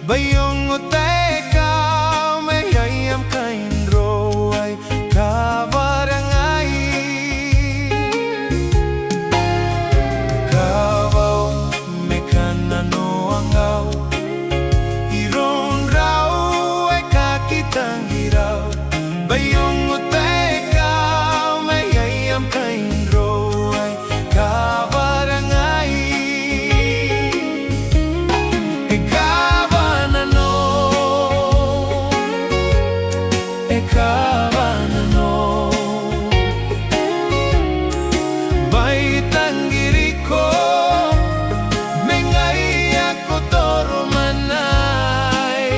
bayong utay ka mayayam kainro ay kabarangay Kawau mekanano angaw iron raw ay kakitang hiraw bayong utay ka mayayam kainro ay kabarangay Kabanano bay tanggiriko mengay ako toro manay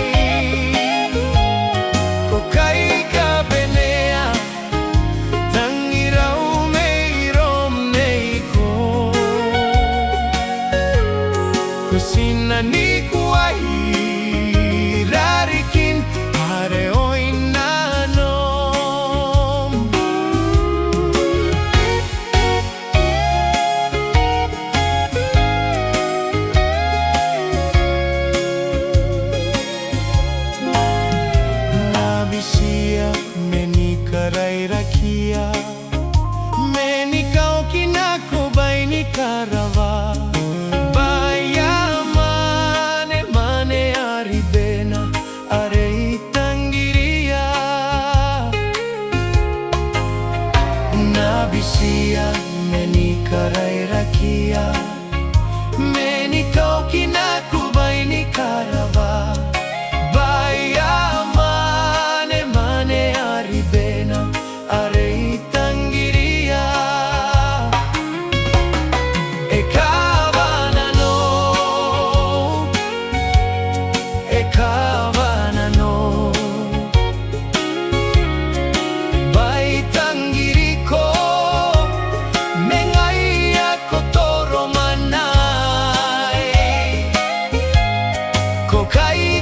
ko kay kabenea tangiraw mayrom neiko kusinani kuay rarikin areoy Bisia meni karay rakia meni kau kinako bay ni karawa baya mane mane ari bena are itanggiria na bisia meni karay rakia meni kau kinako bay ni karawa baya Kabanano bay tanggiriko mengay ako toro manay ko kay